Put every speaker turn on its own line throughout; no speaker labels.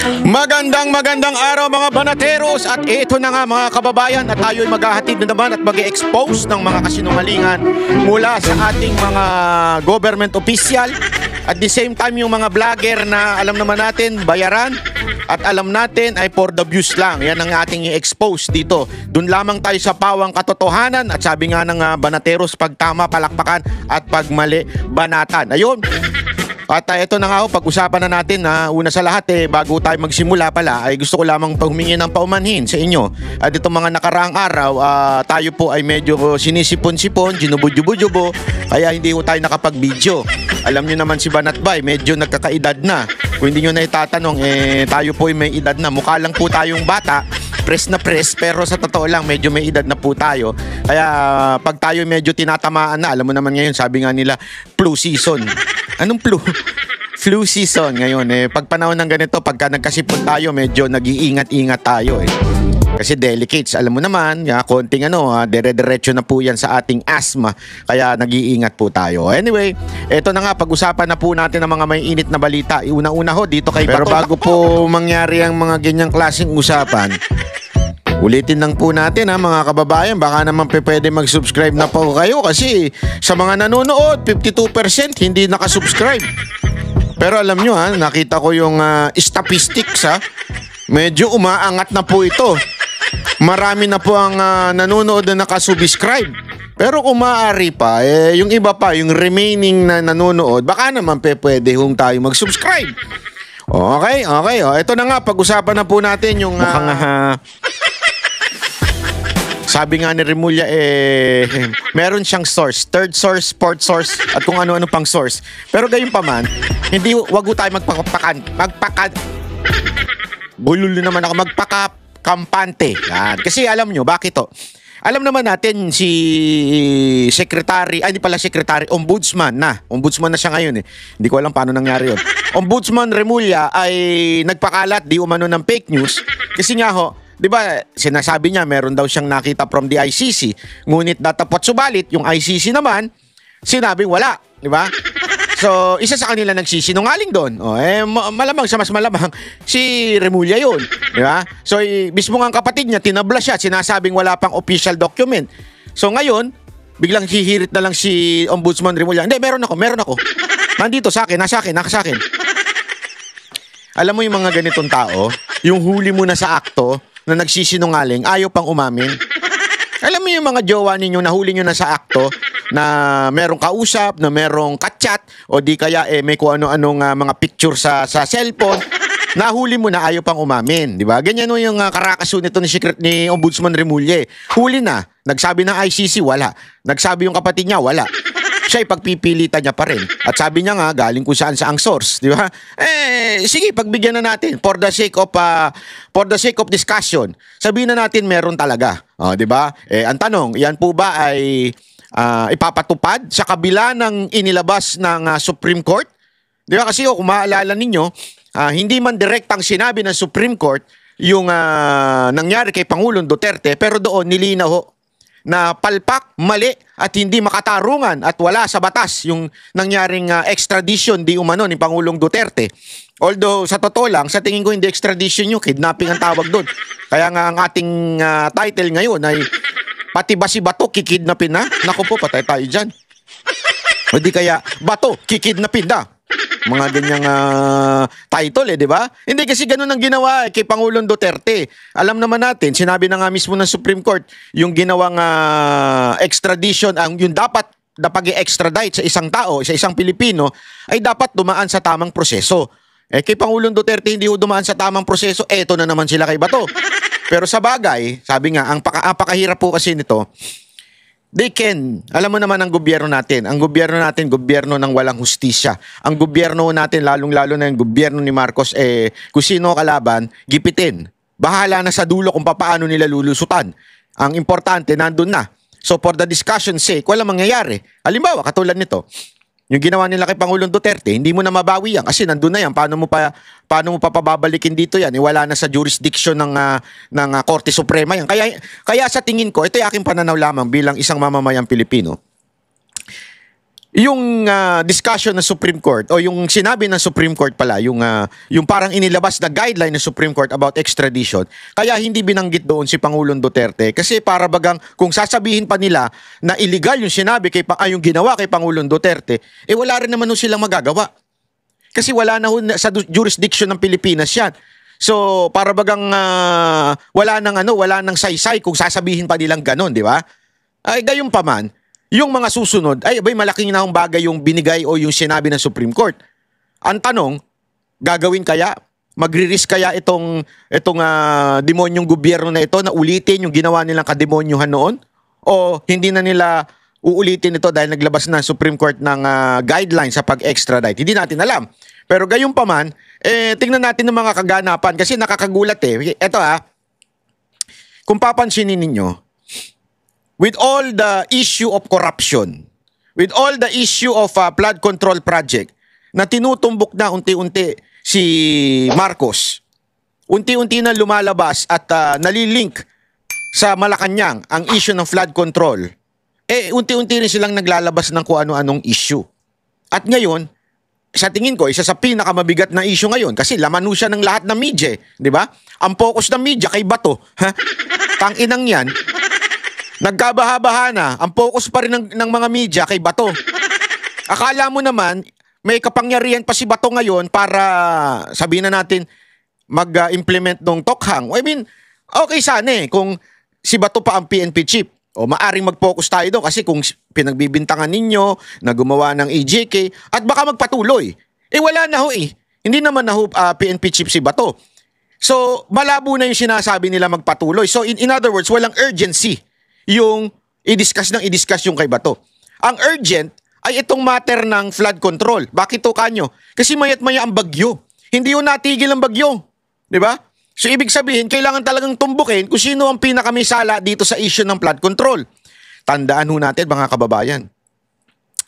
Magandang araw mga banateros at ito na nga mga kababayan at tayo'y maghahatid na naman at mag-expose ng mga kasinungalingan mula sa ating mga government official at the same time yung mga vlogger na alam naman natin bayaran at alam natin ay for the views lang. Yan ang ating i-expose dito. Doon lamang tayo sa pawang katotohanan at sabi nga ng banateros, pag tama palakpakan at pag mali banatan. Ayun. At ito na nga ho, pag-usapan na natin na una sa lahat bago tayo magsimula pala ay gusto ko lamang humingi ng paumanhin sa inyo. At itong mga nakaraang araw, tayo po ay medyo sinisipon-sipon, ginubo-jubo-jubo, kaya hindi ho tayo nakapag-video. Alam nyo naman si Banat Bay, medyo nagkakaedad na. Kung hindi nyo na itatanong, tayo po ay may edad na. Mukha lang po tayong bata, press na press, pero sa totoo lang, medyo may edad na po tayo. Kaya pag tayo medyo tinatamaan na, alam mo naman ngayon, sabi nga nila, flu season. Anong flu? Flu season ngayon. Pag panahon ng ganito, pagka nagkasipon tayo, medyo nag-iingat-ingat tayo. Kasi delicates, alam mo naman, konting dire-diretso na po yan sa ating asthma. Kaya nag-iingat po tayo. Anyway, eto na nga, pag-usapan na po natin ang mga may init na balita. Una-una ho, dito kay Bato. Pero bago po mangyari ang mga ganyang klaseng usapan, ulitin lang po natin mga kababayan, baka naman pwede mag-subscribe na po kayo kasi sa mga nanonood, 52% hindi nakasubscribe. Pero alam nyo nakita ko yung statistics medyo umaangat na po ito. Marami na po ang nanonood na nakasubscribe. Pero kung maaari pa, yung iba pa, yung remaining na nanonood, baka naman pwede hong tayo mag-subscribe. Okay. Ito na nga, pag-usapan na po natin yung sabi nga ni Remulla, meron siyang source, third source, fourth source, at kung ano-ano pang source. Pero gayon pa man, wag ho tayo magpakampante. Yan. Kasi alam nyo, bakit to? Alam naman natin si Ombudsman na siya ngayon Hindi ko alam paano nangyari yun. Ombudsman Remulla ay nagpakalat di umano ng fake news. Kasi nga ho, di ba, sinasabi niya meron daw siyang nakita from the ICC. Ngunit datapot subalit, yung ICC naman, sinabing wala. Di ba? So, isa sa kanila nagsisinungaling doon. Malamang sa mas malamang, si Remulla yun. Di ba? So, mismo nga ang kapatid niya, tinabla siya, sinasabing wala pang official document. So, ngayon, biglang hihirit na lang si Ombudsman Remulla. Hindi, meron ako. Nandito sa akin, nasa akin. Alam mo yung mga ganitong tao, yung huli mo na sa akto, na nagsisinungaling, ayaw pang umamin. Alam mo yung mga jowa ninyo, nahuli nyo na sa akto, na merong kausap, na merong kachat, o di kaya may kung ano-anong mga picture sa cellphone, nahuli mo na ayaw pang umamin. Di ba? Ganyan yung karakaso nito ni Ombudsman Remulla. Huli na. Nagsabi ng ICC, wala. Nagsabi yung kapatid niya, wala. Siya pagpipilitan niya pa rin. At sabi niya nga, galing kung saan sa ang source, di ba? Sige, pagbigyan na natin for the sake of discussion. Sabihin na natin meron talaga. Di ba? Ang tanong, yan po ba ay ipapatupad sa kabila ng inilabas ng Supreme Court? Di ba? Kasi kung maalala ninyo, hindi man direktang sinabi ng Supreme Court yung nangyari kay Pangulong Duterte, pero doon nilinaw na palpak, mali at hindi makatarungan at wala sa batas yung nangyaring extradition di umano ni Pangulong Duterte. Although sa totoo lang, sa tingin ko hindi extradition yung kidnapping ang tawag doon. Kaya nga ang ating title ngayon ay pati ba si Bato kikidnapin na? Naku po, patay tayo dyan. O di kaya Bato kikidnapin na. Mga ganyang title di ba? Hindi kasi ganun ang ginawa kay Pangulong Duterte. Alam naman natin, sinabi na nga mismo ng Supreme Court, yung ginawang extradition, yung dapat pag-i-extradite sa isang tao, sa isang Pilipino, ay dapat dumaan sa tamang proseso. Kay Pangulong Duterte hindi dumaan sa tamang proseso, eto na naman sila kay Bato. Pero sa bagay, sabi nga, ang pakahirap po kasi nito, alam mo naman ang gobyerno natin, gobyerno ng walang hustisya. Ang gobyerno natin, lalong-lalo na yung gobyerno ni Marcos, kung sino kalaban, gipitin. Bahala na sa dulo kung paano nila lulusutan. Ang importante, nandun na. So for the discussion sake, walang mangyayari. Halimbawa, katulad nito, yung ginawa nila kay Pangulong Duterte, hindi mo na mabawi yan kasi nandun na yan. Paano mo pa pababalikin dito yan? Wala na sa jurisdiction ng Korte Suprema yan. Kaya sa tingin ko, ito ay aking pananaw lamang bilang isang mamamayang Pilipino. yung discussion ng Supreme Court o yung sinabi ng Supreme Court pala, yung parang inilabas na guideline ng Supreme Court about extradition, kaya hindi binanggit doon si Pangulong Duterte kasi para bagang kung sasabihin pa nila na illegal yung sinabi yung ginawa kay Pangulong Duterte, wala rin naman silang magagawa. Kasi wala na sa jurisdiction ng Pilipinas yan. So para bagang wala nang saysay kung sasabihin pa nilang ganon, di ba? Ay gayon pa man, yung mga susunod, malaking naong bagay yung binigay o yung sinabi ng Supreme Court. Ang tanong, gagawin kaya? Magre-risk kaya itong demonyong gobyerno na ito na ulitin yung ginawa nilang kademonyuhan noon? O hindi na nila uulitin ito dahil naglabas na Supreme Court ng guidelines sa pag-extradite? Hindi natin alam. Pero gayon pa man, tingnan natin ng mga kaganapan kasi nakakagulat eh. Ito kung papansinin ninyo, with all the issue of corruption, with all the issue of flood control project na tinutumbok na unti-unti si Marcos, unti-unti na lumalabas at nalilink sa Malacanang ang issue ng flood control, unti-unti rin silang naglalabas ng kung ano-anong issue. At ngayon, sa tingin ko, isa sa pinakamabigat na issue ngayon kasi laman siya ng lahat ng media, di ba? Ang focus ng media kay Bato. Tanginang yan. Nagkabaha-baha na, ang focus pa rin ng mga media kay Bato. Akala mo naman, may kapangyarihan pa si Bato ngayon para sabihin na natin mag-implement ng Tokhang. I mean, okay sana kung si Bato pa ang PNP chief. O maaring mag-focus tayo doon kasi kung pinagbibintangan ninyo na gumawa ng EJK at baka magpatuloy. Wala na Hindi naman na PNP chief si Bato. So, malabo na yung sinasabi nila magpatuloy. So, in other words, walang urgency yung i-discuss yung kay Bato. Ang urgent ay itong matter ng flood control. Bakit to kanyo? Kasi mayat-maya ang bagyo. Hindi yung natigil ang bagyo. Di ba? So ibig sabihin, kailangan talagang tumbukin kung sino ang pinakamisala dito sa issue ng flood control. Tandaan natin mga kababayan,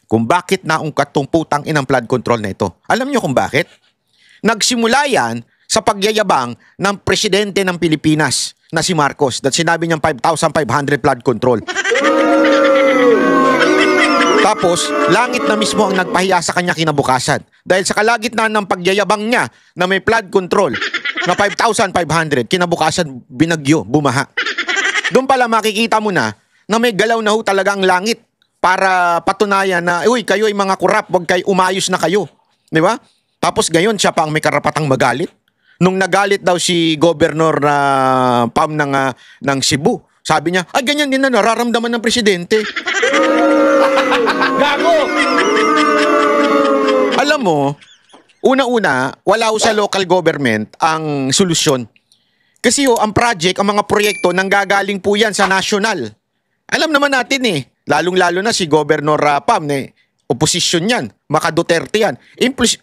kung bakit naungkat tong putang inang flood control na ito. Alam nyo kung bakit? Nagsimula yan sa pagyayabang ng presidente ng Pilipinas na si Marcos that sinabi niyang 5,500 flood control. Tapos, langit na mismo ang nagpahiya sa kanya kinabukasan. Dahil sa kalagitnaan ng pagyayabang niya na may flood control na 5,500, kinabukasan binagyo, bumaha. Doon pala makikita mo na may galaw na talaga ang langit para patunayan na, uy, kayo ay mga kurap, wag kayo, umayos na kayo. Di ba? Tapos ngayon, siya pa ang may karapatang magalit. Nung nagalit daw si Governor Pam ng Cebu, sabi niya, ganyan din na nararamdaman ng presidente. Gago! Alam mo, una-una, wala sa local government ang solusyon. Kasi ang project, ang mga proyekto, nanggagaling po yan sa national. Alam naman natin lalong-lalo na si Governor Pam, opposition yan, maka Duterte yan.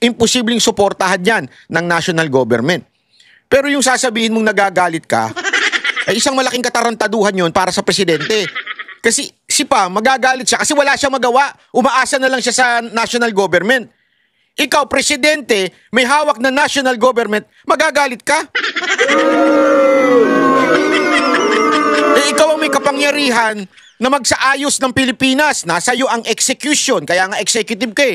Imposibleng suportahan yan ng national government. Pero yung sasabihin mong nagagalit ka, ay isang malaking katarantaduhan yon para sa presidente. Kasi si Pam, magagalit siya kasi wala siyang magawa. Umaasa na lang siya sa national government. Ikaw, presidente, may hawak na national government, magagalit ka? Ikaw ang may kapangyarihan na magsaayos ng Pilipinas. Nasa iyo ang execution, kaya nga executive ka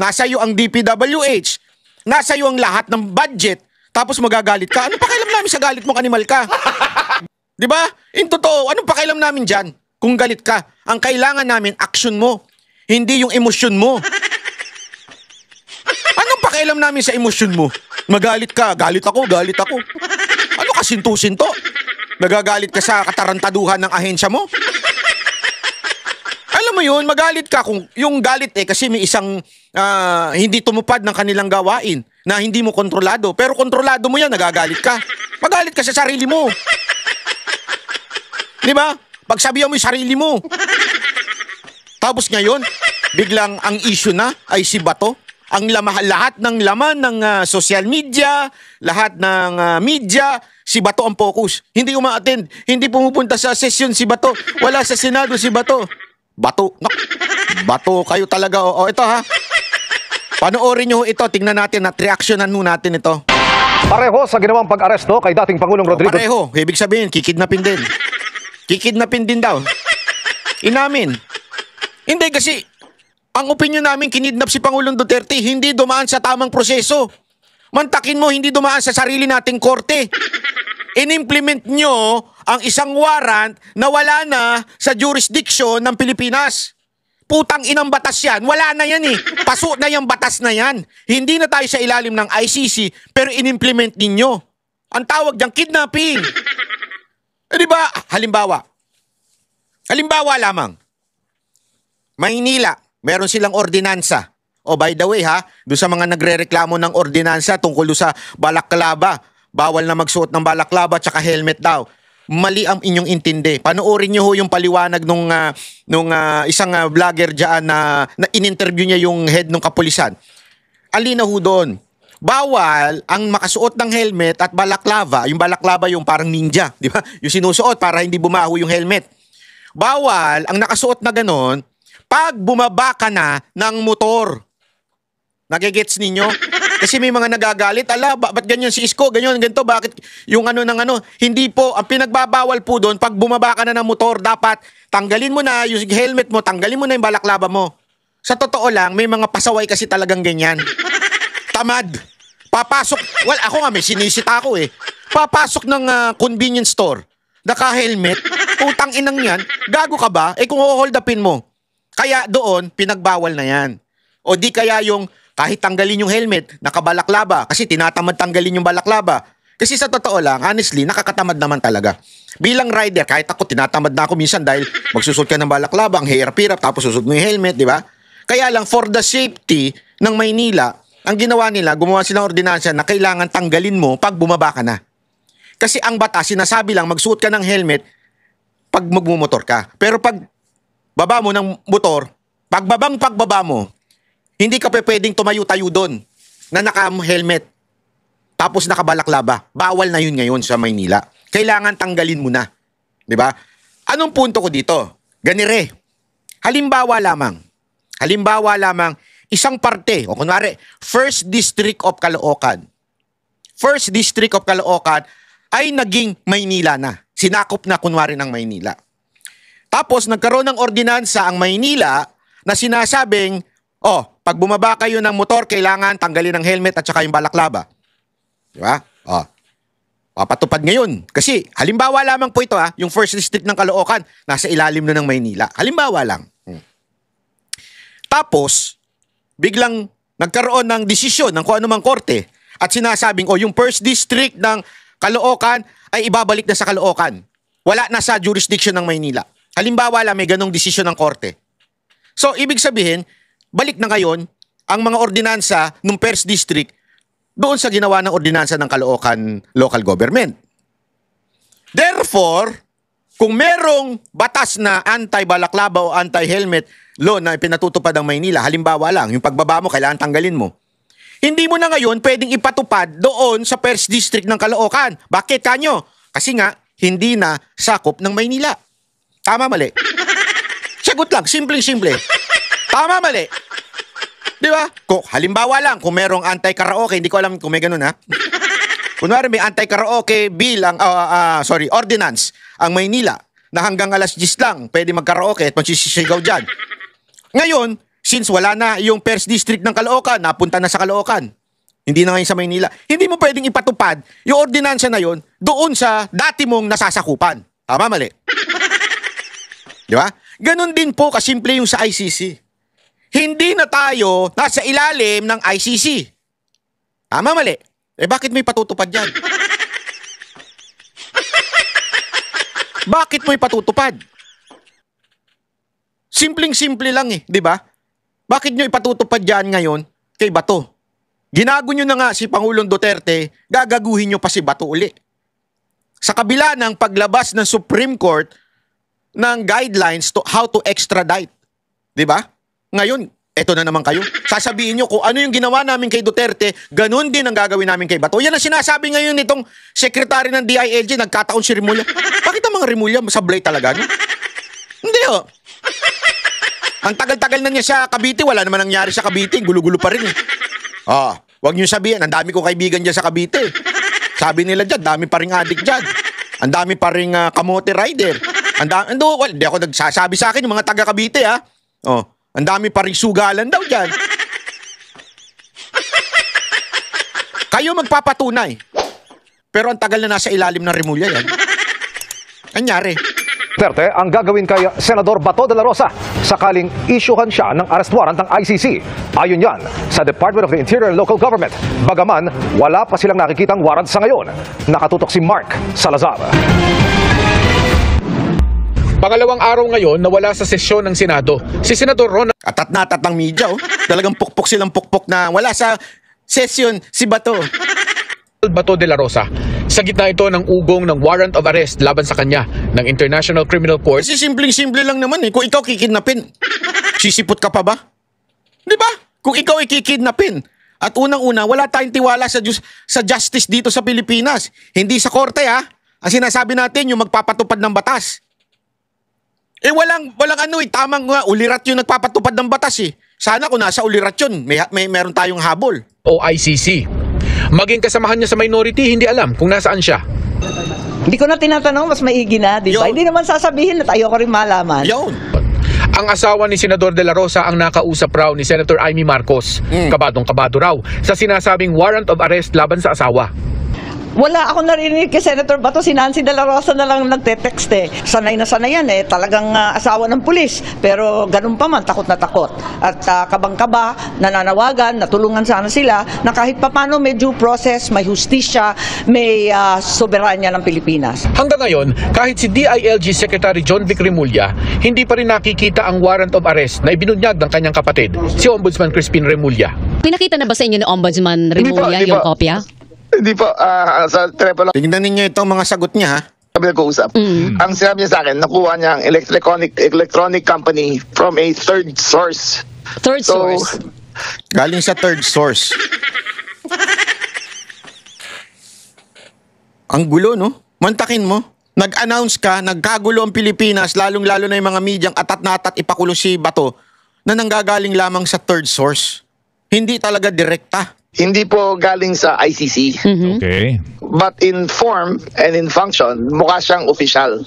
Nasa iyo ang DPWH. Nasa iyo ang lahat ng budget. Tapos magagalit ka. Anong pakialam namin sa galit mong animal ka? Di ba? In totoo, anong pakialam namin dyan kung galit ka? Ang kailangan namin, action mo. Hindi yung emosyon mo. Anong pakialam namin sa emosyon mo? Magalit ka, galit ako. Ano ka, sinto-sinto? Nagagalit ka sa katarantaduhan ng ahensya mo? Alam mo yun, magalit ka kung yung galit kasi may isang hindi tumupad ng kanilang gawain na hindi mo kontrolado. Pero kontrolado mo yan, nagagalit ka. Magalit ka sa sarili mo. Di ba? Pagsabihan mo yung sarili mo. Tapos ngayon, biglang ang issue na ay si Bato. Ang lahat ng laman ng social media, lahat ng media, si Bato ang focus. Hindi uma-attend, hindi pumupunta sa session si Bato. Wala sa Senado si Bato. Bato kayo talaga. O ito panoorin nyo ito, tingnan natin at reaksyonan natin ito.
Pareho sa ginawang pag-aresto kay dating Pangulong Rodrigo.
Pareho, ibig sabihin, kikidnapin din. Kikidnapin din daw. Inamin. Hindi kasi, Ang opinion namin, kinidnap si Pangulong Duterte, hindi dumaan sa tamang proseso. Mantakin mo, hindi dumaan sa sarili nating korte. In-implement nyo ang isang warrant na wala na sa jurisdiction ng Pilipinas. Putang inang batas yan. Wala na yan eh. Paso na yung batas na yan. Hindi na tayo sa ilalim ng ICC, pero in-implement ninyo. Ang tawag dyan, kidnapping. Di ba? Halimbawa lamang. Maynila, meron silang ordinansa. Oh, by the way ha, doon sa mga nagrereklamo ng ordinansa tungkol sa balaklava, bawal na magsuot ng balaklava tsaka helmet daw. Mali ang inyong intindi. Panoorin niyo ho yung paliwanag nung isang vlogger diyan na in-interview niya yung head ng kapulisan. Alina ho doon. Bawal ang makasuot ng helmet at balaklava. Yung balaklava yung parang ninja, di ba? Yung sinusuot para hindi bumaho yung helmet. Bawal ang nakasuot na ganon pag bumaba ka na ng motor. Nagigets ninyo? Kasi may mga nagagalit, ba't ganyan si Isko, ganyan, ganito, bakit yung hindi po, ang pinagbabawal po doon, pag bumaba ka na ng motor, dapat tanggalin mo na yung helmet mo, tanggalin mo na yung balaklava mo. Sa totoo lang, may mga pasaway kasi talagang ganyan. Tamad. Papasok, ako nga may sinisita ako eh. Papasok ng convenience store, naka-helmet, putang inang yan, gago ka ba? Kung hold upin mo. Kaya doon, pinagbawal na yan. O di kaya yung kahit tanggalin yung helmet, nakabalaklava, kasi tinatamad tanggalin yung balaklava. Kasi sa totoo lang, honestly, nakakatamad naman talaga. Bilang rider, kahit ako, tinatamad na ako minsan dahil magsusot ka ng balaklava, ang hirap-hirap, tapos susot mo yung helmet, di ba? Kaya lang, for the safety ng Maynila, ang ginawa nila, gumawa silang ordinansa na kailangan tanggalin mo pag bumaba ka na. Kasi ang batas, sinasabi lang, magsuot ka ng helmet pag magmumotor ka. Pero pag baba mo ng motor, pagbaba mo, hindi ka pwedeng tumayo-tayo doon na naka-helmet tapos nakabalaklava. Bawal na yun ngayon sa Maynila. Kailangan tanggalin mo na. Di ba? Anong punto ko dito? Ganire. Halimbawa lamang, isang parte, o kunwari, First District of Caloocan. First District of Caloocan ay naging Maynila na. Sinakop na kunwari ng Maynila. Tapos nagkaroon ng ordinansa ang Maynila na sinasabing, pag bumaba kayo ng motor, kailangan tanggalin ang helmet at saka yung balaklava. Di ba? Papatupad ngayon. Kasi, halimbawa lamang po ito yung First District ng Caloocan, nasa ilalim na ng Maynila. Halimbawa lang. Tapos, biglang nagkaroon ng desisyon ng kung anumang korte at sinasabing, yung First District ng Caloocan ay ibabalik na sa Caloocan. Wala na sa jurisdiction ng Maynila. Halimbawa lang, may ganong desisyon ng korte. So, ibig sabihin, balik na ngayon ang mga ordinansa ng First District doon sa ginawa ng ordinansa ng Caloocan local government. Therefore, kung merong batas na anti-balaklava o anti-helmet law na pinatutupad ng Maynila, halimbawa lang, yung pagbaba mo, kailangan tanggalin mo. Hindi mo na ngayon pwedeng ipatupad doon sa First District ng Caloocan. Bakit kanyo? Kasi nga, hindi na sakop ng Maynila. Tama, mali? Sagot lang, simple-simple. Tama, mali? Di ba? Halimbawa lang, kung merong anti-karaoke, hindi ko alam kung may ganun ha. Kunwari may anti-karaoke bill, ordinance, ang Maynila, na hanggang alas 10 lang, pwede mag-karaoke at magsisigaw dyan. Ngayon, since wala na yung First District ng Caloocan, napunta na sa Caloocan, hindi na ngayon sa Maynila, hindi mo pwedeng ipatupad yung ordinansa na yon doon sa dati mong nasasakupan. Tama, mali? Di ba? Ganon din po kasimple yung sa ICC. Hindi na tayo nasa ilalim ng ICC. Tama, mali? Bakit may patutupad yan? Bakit mo ipatutupad? Simpleng-simple lang di ba? Bakit nyo ipatutupad yan ngayon kay Bato? Ginago nyo na nga si Pangulong Duterte, gagaguhin nyo pa si Bato uli. Sa kabila ng paglabas ng Supreme Court ng guidelines to how to extradite. Di ba? Ngayon, eto na naman kayo. Sasabihin nyo kung ano yung ginawa namin kay Duterte, ganun din ang gagawin namin kay Bato. Yan ang sinasabi ngayon nitong sekretary ng DILG, nagkataon si Rimulya. Bakit ang mga Rimulya sablay talaga? No? Hindi Ang tagal-tagal na niya sa Cavite, wala naman nangyari sa Cavite, gulo-gulo pa rin wag niyo sabihin, ang dami kong kaibigan dyan sa Cavite. Sabi nila dyan, dami pa ring adik dyan. Ang dami pa ring kamote rider. Hindi ako nagsasabi sa akin yung mga taga Cavite Ang dami pa rin sugalan daw dyan. Kayo magpapatunay. Pero ang tagal na nasa ilalim ng Remulla yan. Anyari?
Duterte ang gagawin kay Senador Bato de la Rosa sakaling isyuhan siya ng arrest warrant ng ICC. Ayon yan sa Department of the Interior and Local Government. Bagaman, wala pa silang nakikitang warrant sa ngayon. Nakatutok si Mark Salazar.
Pangalawang araw ngayon na wala sa sesyon ng Senado, si Senador Ronald
Atat na atat ng media, oh. Talagang pukpok silang pukpok na wala sa session si Bato.
Bato de la Rosa. Sa gitna ito ng ugong ng warrant of arrest laban sa kanya ng International Criminal Court.
Kasi simpleng-simple lang naman eh. Kung ikaw kikidnapin, sisipot ka pa ba? Di ba? Kung ikaw ikikidnapin. At unang-una, wala tayong tiwala sa justice dito sa Pilipinas. Hindi sa korte ha. Ang sinasabi natin yung magpapatupad ng batas. Eh walang ano eh. Tamang ulirat yung nagpapatupad ng batas eh. Sana kung nasa ulirat yun, meron tayong habol.
O ICC. Maging kasamahan niya sa minority, hindi alam kung nasaan siya.
Hindi ko na tinatanong, mas maigi na, di ba?
Yun.
Hindi naman sasabihin at ayoko rin malaman.
Yun.
Ang asawa ni Senador de la Rosa ang nakausap raw ni Senator Amy Marcos. Kabadong-kabado raw sa sinasabing warrant of arrest laban sa asawa.
Wala ako narinig kay Senator Bato, si Nancy de la Rosa na lang nagte-text eh. Sanay na sanay yan eh, talagang asawa ng pulis. Pero ganun pa man, takot na takot. At kabang-kaba, nananawagan, natulungan sana sila na kahit papano may due process, may hustisya, may soberanya ng Pilipinas.
Hanggang ngayon, kahit si DILG Secretary John Vic Remulla, hindi pa rin nakikita ang warrant of arrest na ibinunyag ng kanyang kapatid, si Ombudsman Crispin Remulla.
Pinakita na ba sa inyo ni Ombudsman Remulla
Hindi
yung
po.
kopya?
Hindi po, sa telepono
Tingnan ninyo itong mga sagot niya ha.
kami nag-uusap. Ang sinabi niya sa akin, nakuha niya ang electronic company from a third source.
Third
So,
source.
Galing sa third source. Ang gulo, no? Mantakin mo. Nag-announce ka, nagkagulo ang Pilipinas, lalong-lalo na yung mga medyang atat na atat ipakulo si Bato na nanggagaling lamang sa third source. Hindi talaga direkta.
hindi po galing sa ICC.
Okay.
But in form and in function, mukha siyang official.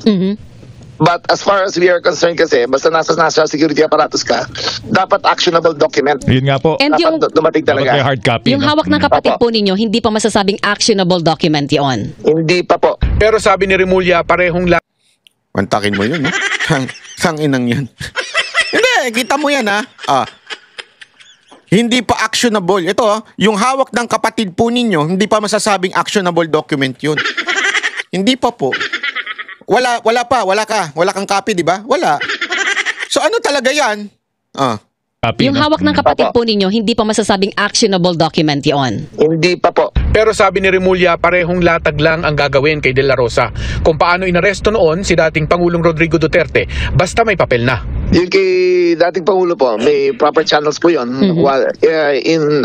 But as far as we are concerned kasi, basta nasa security apparatus ka, dapat actionable document.
Yun nga po.
And yung,
Dapat dumating
Dapat may
talaga.
hard copy.
yung
no?
hawak ng kapatid
Opo.
po ninyo, hindi pa masasabing actionable document yon.
Hindi pa po.
Pero sabi ni Remulla, parehong
Mantakin mo yun, no? Sang inang yan. Hindi, kita mo yan, ha? Hindi pa actionable. Ito, yung hawak ng kapatid po ninyo, hindi pa masasabing actionable document yun. Hindi pa po. Wala kang copy, di ba? Wala. So ano talaga yan?
Copy,
Yung
no?
hawak ng kapatid
Opo.
po ninyo, hindi pa masasabing actionable document yon.
Hindi pa po.
Pero sabi ni Remulla, parehong latag lang ang gagawin kay De La Rosa. Kung paano inaresto noon si dating Pangulong Rodrigo Duterte, basta may papel na.
Yung kay dating Pangulo po, may proper channels po yun.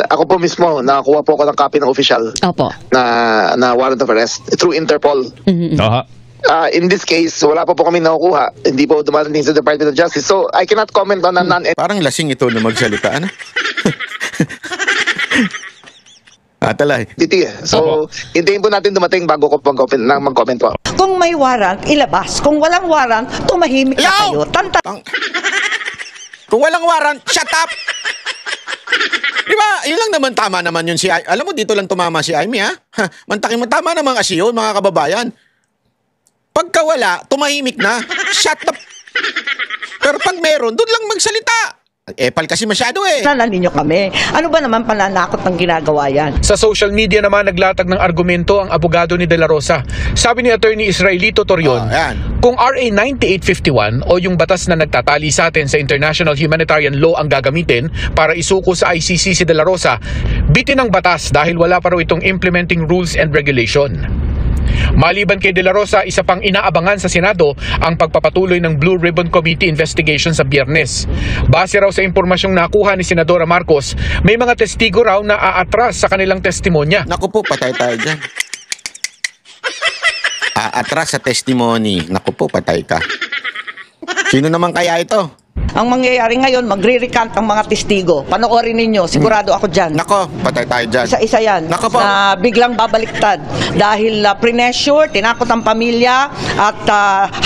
Ako po mismo, nakakuha po ako ng copy ng official
Opo.
na warrant of arrest through Interpol.
Aha.
In this case, wala pa po kami nakukuha. Hindi po dumarating sa Department of Justice. So, I cannot comment on a
Parang lasing ito na magsalita, ano? Talay.
non-entity. So, hintayin po natin dumating bago ko mag-comment po.
Kung may warrant, ilabas. Kung walang warrant, tumahimik na
Yaw!
kayo.
Kung walang warrant, shut up! Di ba? Yun lang naman, tama naman yun si Amy. Alam mo, dito lang tumama si Amy, ha? Mantakin mo, tama naman kasi yun, mga kababayan. Pagka wala, tumahimik na. Shut up! Pero pag meron, doon lang magsalita. Epal kasi masyado eh.
Sana ninyo kami. Ano ba naman pananakot ng ginagawa yan?
Sa social media naman naglatag ng argumento ang abogado ni De La Rosa. Sabi ni Attorney Israelito Torion,
Yan.
kung RA 9851 o yung batas na nagtatali sa atin sa international humanitarian law ang gagamitin para isuko sa ICC si De La Rosa, bitin ang batas dahil wala pa raw itong implementing rules and regulation. Maliban kay De La Rosa, isa pang inaabangan sa Senado ang pagpapatuloy ng Blue Ribbon Committee investigation sa Biyernes. Base raw sa impormasyong nakuha ni Senadora Marcos, may mga testigo raw na aatras sa kanilang testimonya.
Naku po, patay tayo dyan. Atras sa testimony. Naku po, patay ka. Sino naman kaya ito?
Ang mangyayari ngayon, magre-recant ang mga testigo. Panoorin ninyo, sigurado ako dyan.
Nako, patay tayo dyan.
Isa-isa yan,
Nako po.
na biglang babaliktad dahil pressure, tinakot ang pamilya at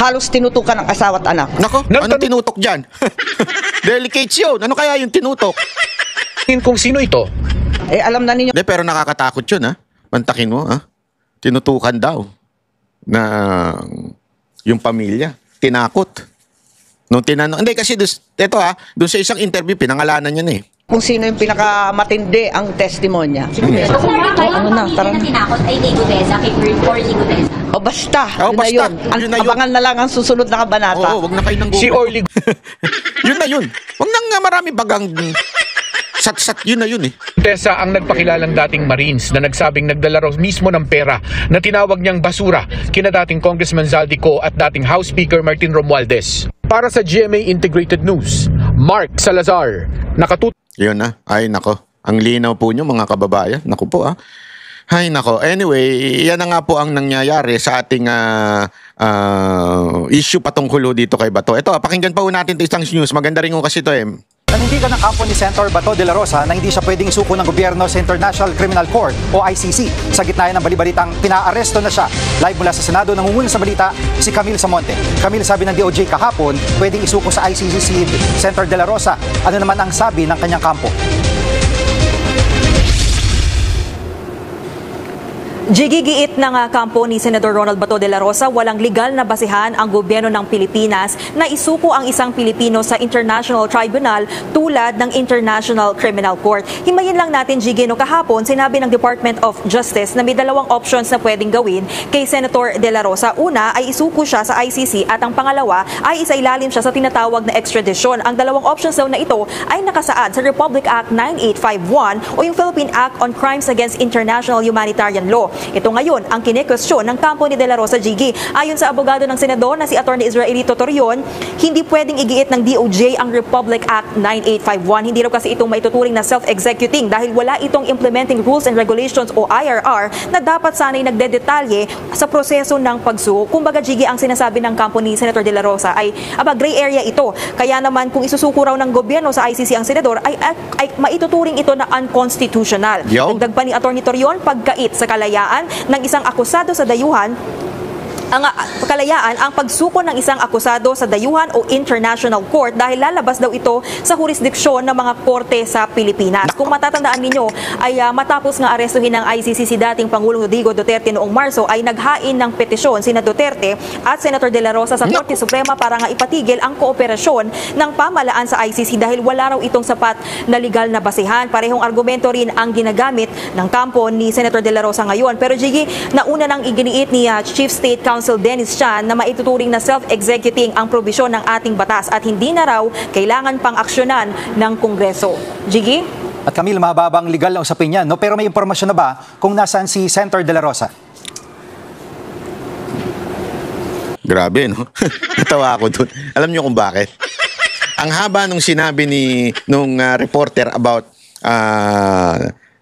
halos tinutukan ang asawa at anak.
Nako, anong tinutok dyan? Delicate yun. Ano kaya yung tinutok?
Kung sino ito,
Alam na ninyo,
Hindi, pero nakakatakot yun, ha? Mantakin mo, ha? Tinutukan daw na yung pamilya. Tinakot. Nung tinanong, hindi kasi ito doon sa isang interview, pinangalanan niya na eh.
kung sino yung pinakamatindi ang testimonya.
Ano
na, tara na.
tinakot ay kay Gutesa, kay or kay Gutesa.
O basta,
Oh,
yun na
basta.
yun.
Yun na yun.
Abangan na lang ang susunod na kabanata.
Oo, wag na kayo nang
si Orly
Yun na yun. Wag nang marami bagang sat-sat, yun na yun eh.
Gutesa ang nagpakilalang dating Marines na nagsabing nagdala raw mismo ng pera na tinawag niyang basura kina dating Congressman Zaldico at dating House Speaker Martin Romualdez. Para sa GMA Integrated News, Mark Salazar, nakatutok.
Yun na. Ay, nako. Ang linaw po nyo, mga kababayan. Naku po, Ay, nako. Anyway, yan na nga po ang nangyayari sa ating issue patungkol dito kay Bato. Ito, pakinggan pa po natin ito isang news. Maganda rin ko kasi ito eh.
Nanindigan ng kampo ni Senator Bato de la Rosa na hindi siya pwedeng isuko ng gobyerno sa International Criminal Court o ICC. Sa gitna ng balibalitang pinaaresto na siya. Live mula sa Senado, nangunguna sa balita si Camille Samonte. Camille, sabi ng DOJ kahapon, pwedeng isuko sa ICC si Senator de la Rosa. Ano naman ang sabi ng kanyang kampo?
Gigigiit ng kampo ni Senador Ronald Bato de la Rosa, walang legal na basihan ang gobyerno ng Pilipinas na isuko ang isang Pilipino sa International Tribunal tulad ng International Criminal Court. Himayin lang natin, Gigi, no, kahapon sinabi ng Department of Justice na may dalawang options na pwedeng gawin kay Senator de la Rosa. Una ay isuko siya sa ICC at ang pangalawa ay isailalim siya sa tinatawag na extradition. Ang dalawang options daw na ito ay nakasaad sa Republic Act 9851 o yung Philippine Act on Crimes Against International Humanitarian Law. Ito ngayon ang kine-question ng kampo ni De La Rosa, Gigi. Ayon sa abogado ng senador na si Atty. Israelito Torion, hindi pwedeng igiit ng DOJ ang Republic Act 9851. Hindi raw kasi itong maituturing na self-executing dahil wala itong Implementing Rules and Regulations o IRR na dapat sana'y nagdedetalye sa proseso ng pagsuko. Kumbaga, Gigi, ang sinasabi ng kampo ni Senator De La Rosa ay gray area ito. Kaya naman kung isusuko raw ng gobyerno sa ICC ang senador ay maituturing ito na unconstitutional. Dagdag pa ni Atty. Torion, pagkait sa kalayaan ng isang akusado sa dayuhan, ang pagsuko ng isang akusado sa dayuhan o international court dahil lalabas daw ito sa jurisdiksyon ng mga korte sa Pilipinas. Kung matatandaan ninyo, ay matapos nga arestuhin ng ICC si dating Pangulong Rodrigo Duterte noong Marso ay naghain ng petisyon sina Duterte at Senator De La Rosa sa Korte Suprema para nga ipatigil ang kooperasyon ng pamahalaan sa ICC dahil wala raw itong sapat na legal na basihan. Parehong argumento rin ang ginagamit ng kampo ni Senator De La Rosa ngayon. Pero Gigi, nauna nang iginiit ni Chief State Counsel Dennis Chan na maituturing na self-executing ang probisyon ng ating batas at hindi na raw kailangan pang aksyonan ng Kongreso. Gigi?
At Camille, mababang legal na usapin yan, no? Pero may impormasyon na ba kung nasaan si Senator De La Rosa?
Grabe, no? Natawa ako dun. Alam niyo kung bakit? Ang haba nung sinabi nung reporter about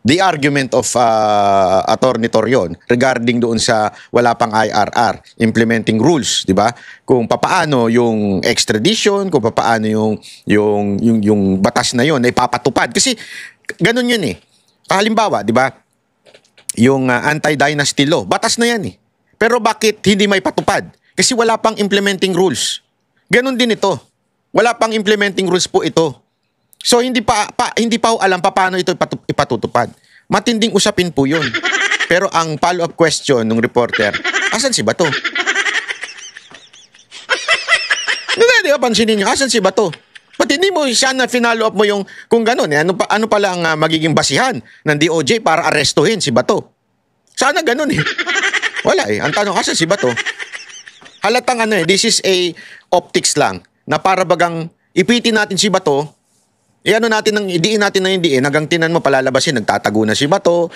the argument of Atty. Torion regarding doon sa wala pang IRR, implementing rules, di ba? Kung papaano yung extradition, kung papaano yung batas na yon ay papatupad. Kasi ganun yun eh. Halimbawa, di ba? Yung anti-dynasty law, batas na yan eh. Pero bakit hindi may patupad? Kasi wala pang implementing rules. Ganun din ito. Wala pang implementing rules po ito. So hindi pa ho alam paano ito ipatutupad. Matinding usapin po 'yun. Pero ang follow-up question ng reporter, asan si Bato? Hindi ba pansinin niyo, asan si Bato? Ba't hindi mo sana finalo up mo yung kung gano'n, ano pala ang magiging basihan ng DOJ para arestuhin si Bato? Sana gano'n eh. Wala eh. Ang tanong, asan si Bato? Halatang this is a optics lang na para bagang ipitin natin si Bato. Idiin natin hanggang tinan mo palalabasin, nagtatago na si Bato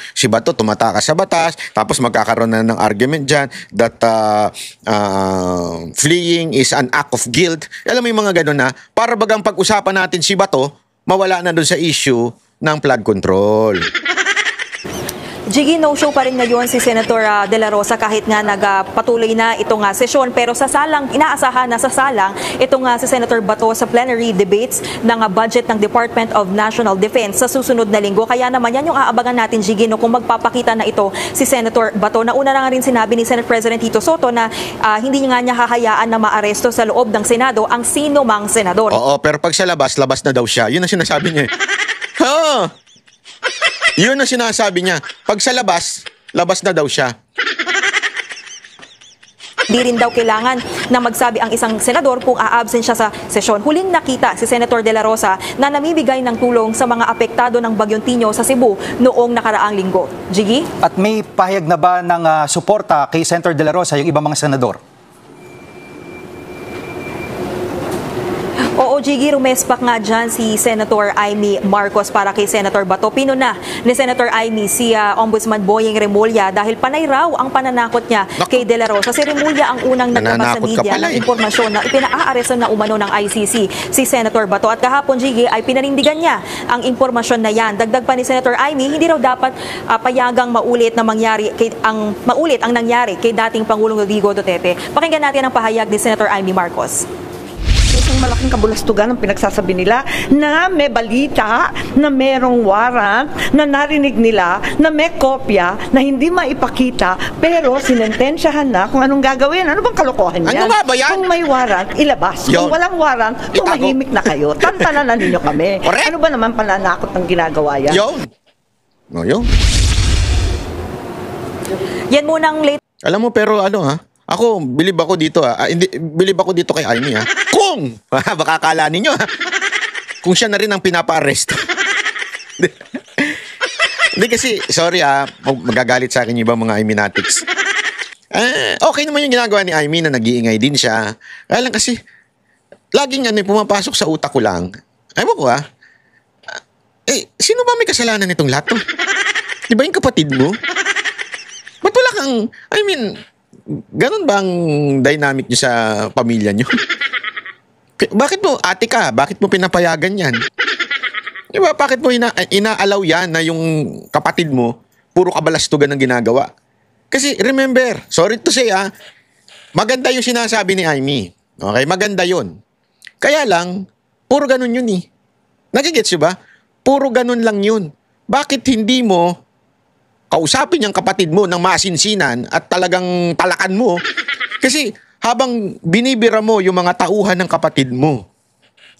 tumatakas sa batas, tapos magkakaroon na ng argument dyan that fleeing is an act of guilt. Alam mo yung mga gano'n na, para bagang pag-usapan natin si Bato, mawala na doon sa issue ng flood control.
Jiggy, no-show pa rin ngayon si Senator De La Rosa kahit nga nagpatuloy na itong sesyon. Pero inaasahan na sasalang itong si Senator Bato sa plenary debates ng budget ng Department of National Defense sa susunod na linggo. Kaya naman yan yung aabangan natin, Jiggy, no, kung magpapakita na ito si Senator Bato. Nauna na nga rin sinabi ni Senate President Tito Soto na hindi nga niya hahayaan na maaresto sa loob ng Senado ang sino mang senador.
Oo, pero pag sa labas na daw siya. Yun ang sinasabi niya. Ha! Yun ang sinasabi niya. Pag sa labas na daw siya.
Di rin daw kailangan na magsabi ang isang senador kung a-absent siya sa sesyon. Huling nakita si Senator De La Rosa na namimigay ng tulong sa mga apektado ng Bagyong Tinyo sa Cebu noong nakaraang linggo. Jiggy?
At may pahayag na ba ng suporta kay Senator De La Rosa yung ibang mga senador?
Oo, Jiggy, rumespak nga dyan si Senator Amy Marcos para kay Senator Bato. Pinuna ni Senator Amy si Ombudsman Boyeng Remulla dahil panay raw ang pananakot niya kay De La Rosa. Si Remulla ang unang naglabas sa media ng impormasyon na ipinaaresto na umano ng ICC si Senator Bato. At kahapon, Jiggy, ay pinanindigan niya ang impormasyon na yan. Dagdag pa ni Senator Amy, hindi raw dapat payagang maulit ang nangyari kay dating Pangulong Rodrigo Duterte. Pakinggan natin ang pahayag ni Senator Amy Marcos.
Isang malaking kabulastugan ang pinagsasabi nila na may balita, na merong warrant, na narinig nila, na may kopya, na hindi maipakita, pero sinentensyahan na kung anong gagawin. Ano bang kalokohan yan?
Ano nga ba yan?
Kung may warrant, ilabas. Kung walang warrant, tumahimik na kayo. Tantanan na ninyo kami.
Correct.
Ano ba naman pananakot ang ginagawa yan?
Yun. No, yun.
Yan munang late.
Alam mo, pero ako, bilib ako dito bilib ako dito kay Amy Kung, baka akala ninyo kung siya na rin ang pinapa-arrest. Hindi kasi, sorry magagalit sa akin yung ibang mga Amy-natics. Okay naman yung ginagawa ni Amy na nag-iingay din siya. Kaya lang kasi, laging pumapasok sa utak ko lang. Ewan ko sino ba may kasalanan nitong lahat to? Di ba yung kapatid mo? Ba't wala kang, ganun ba ang dynamic niyo sa pamilya niyo? Bakit mo, ate ka, bakit mo pinapayagan yan? Di ba, bakit mo ina-allow yan na yung kapatid mo, puro kabalastugan ang ginagawa? Kasi, remember, sorry to say maganda yung sinasabi ni Amy. Okay, maganda yun. Kaya lang, puro ganun yun Nagigets yun ba? Puro ganun lang yun. Bakit hindi mo kausapin yung kapatid mo ng masinsinan at talagang talakan mo? Kasi habang binibira mo yung mga tauhan ng kapatid mo,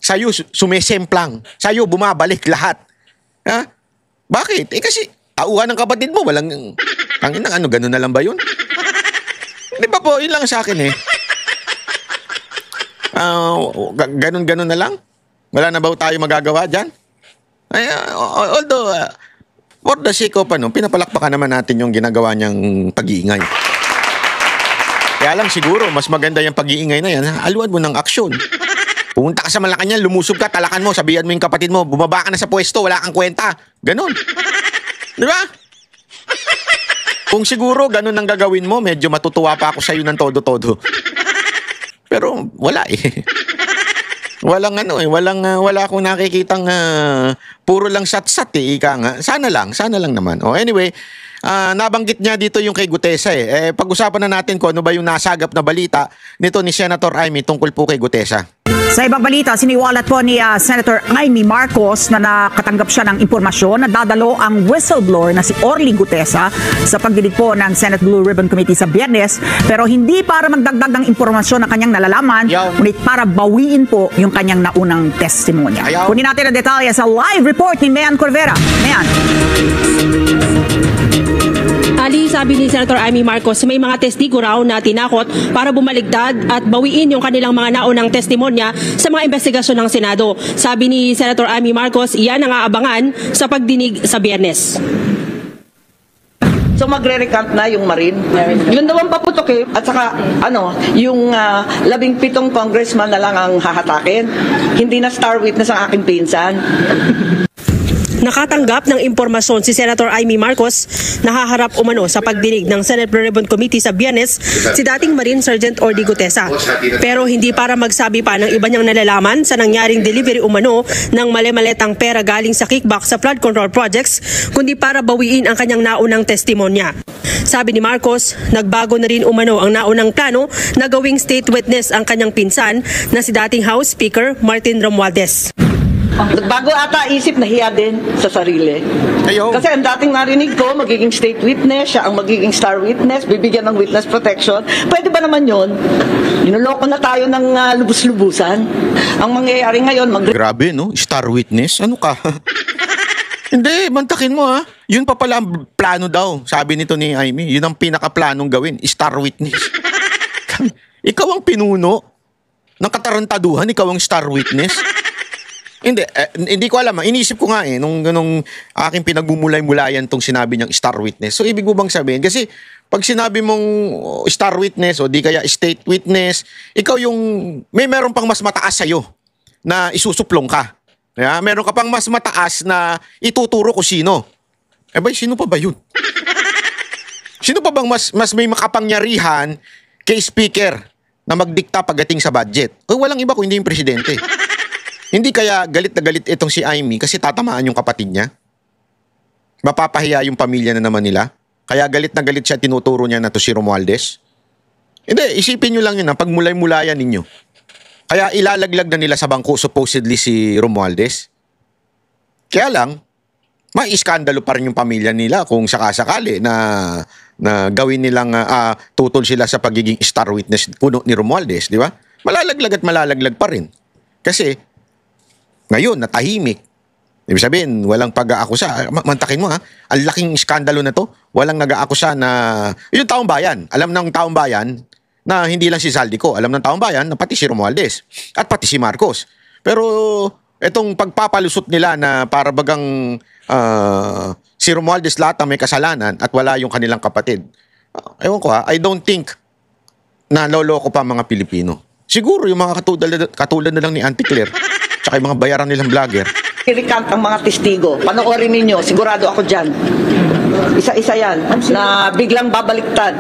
sa'yo sumesemplang, sa'yo bumabalik lahat. Ha? Bakit? Kasi tauhan ng kapatid mo, walang, ganun na lang ba yun? Di ba po, yun lang sa akin ganun na lang? Wala na ba tayo magagawa dyan? Although, for the sake of pinapalakpakan naman natin yung ginagawa niyang pag-iingay. Kaya lang siguro, mas maganda yung pag-iingay na yan, aluan mo ng aksyon. Pumunta ka sa Malacanang, lumusob ka, talakan mo, sabihan mo yung kapatid mo, bumaba ka na sa pwesto, wala kang kwenta. Ganon. Di ba? Kung siguro ganun ang gagawin mo, medyo matutuwa pa ako sa'yo ng todo-todo. Pero wala wala akong nakikitang puro lang sat-sat ika nga. Sana lang naman. Anyway, nabanggit niya dito yung kay Gutesa pag-usapan na natin kung ano ba yung nasagap na balita nito ni Senator Amy tungkol po kay Gutesa.
Sa ibang balita, siniwalat po ni Senator Amy Marcos na nakatanggap siya ng impormasyon na dadalo ang whistleblower na si Orly Gutesa sa pagdinig po ng Senate Blue Ribbon Committee sa Biyernes, pero hindi para magdagdag ng impormasyon na kanyang nalalaman, ngunit para bawiin po yung kanyang naunang testimonya. Kunin natin ang detalye sa live report ni Mean Corvera. Mean.
Ali, sabi ni Senator Amy Marcos, may mga testigo raw na tinakot para bumaligtad at bawiin yung kanilang mga naunang testimonya sa mga investigasyon ng Senado. Sabi ni Senator Amy Marcos, iyan ang aabangan sa pagdinig sa Biyernes.
So magre-recant na yung Marine. Yun daw ang paputok At saka, yung 17 congressman na lang ang hahatakin. Hindi na star witness ang aking pinsan.
Nakatanggap ng impormasyon si Senator Amy Marcos na haharap umano sa pagdinig ng Senate Blue Ribbon Committee sa Biyernes si dating Marine Sergeant Orly Gutesa. Pero hindi para magsabi pa ng iba niyang nalalaman sa nangyaring delivery umano ng mali-maletang pera galing sa kickback sa flood control projects, kundi para bawiin ang kanyang naunang testimonya. Sabi ni Marcos, nagbago na rin umano ang naunang plano na gawing state witness ang kanyang pinsan na si dating House Speaker Martin Romualdez.
Bago ata isip, nahiya din sa sarili.
Ayaw.
Kasi ang dating narinig ko, magiging state witness, siya ang magiging star witness, bibigyan ng witness protection. Pwede ba naman yun? Ninuloko na tayo ng lubus-lubusan. Ang mangyayari ngayon,
Grabe, no? Star witness? Ano ka? Hindi, mantakin mo ha. Yun pa pala ang plano daw, sabi nito ni Amy. Yun ang pinakaplanong gawin, star witness. Ikaw ang pinuno ng katarantaduhan, ikaw ang star witness. Hindi ko alam. Inisip ko nga nung aking pinagbumulay-mulayan tong sinabi niyang star witness. So, ibig mo bang sabihin? Kasi, pag sinabi mong star witness o di kaya state witness, ikaw yung meron pang mas mataas sa'yo na isusuplong ka. Yeah? Meron ka pang mas mataas na ituturo ko sino. Sino pa ba yun? Sino pa bang mas may makapangyarihan kay speaker na magdikta pagdating sa budget? Walang iba kundi yung presidente. Hindi kaya galit na galit itong si Amy kasi tatamaan yung kapatid niya? Mapapahiya yung pamilya na naman nila? Kaya galit na galit siya, tinuturo niya na to si Romualdez? Hindi, isipin nyo lang yun pagmulay-mulayan ninyo. Kaya ilalaglag na nila sa bangko supposedly si Romualdez. Kaya lang, may iskandalo pa rin yung pamilya nila kung sakasakali na gawin nilang tutol sila sa pagiging star witness puno ni Romualdez, di ba? Malalaglag at malalaglag pa rin. Kasi, ngayon, natahimik. Ibig sabihin, walang pag-aakusa. Mantakin mo ang laking iskandalo na to. Walang nag-aakusa na... Yung taong bayan. Alam ng taong bayan na hindi lang si Zaldico. Alam ng taong bayan na pati si Romualdez. At pati si Marcos. Pero itong pagpapalusot nila na para bagang si Romualdez lahat ang may kasalanan at wala yung kanilang kapatid. Ewan ko I don't think na loloko pa mga Pilipino. Siguro yung mga katulad na lang ni Auntie Claire tsaka yung mga bayaran nilang vlogger.
i-recount ang mga testigo. Panoorin ninyo, sigurado ako dyan. Isa-isa yan na biglang babaliktad.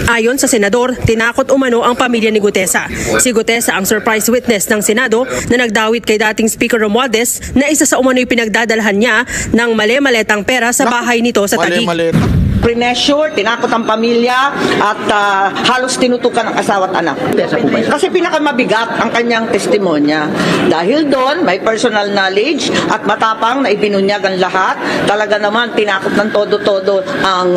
Ayon sa senador, tinakot umano ang pamilya ni Gutesa. Si Gutesa ang surprise witness ng Senado na nagdawit kay dating Speaker Romualdez na isa sa umano'y pinagdadalhan niya ng mali-maletang pera sa bahay nito sa Taguig.
Prinesure, tinakot ang pamilya at halos tinutukan ang asawa at anak. Kasi pinakamabigat ang kanyang testimonya. Dahil doon, may personal knowledge at matapang na ibinunyag ang lahat. Talaga naman, tinakot ng todo-todo ang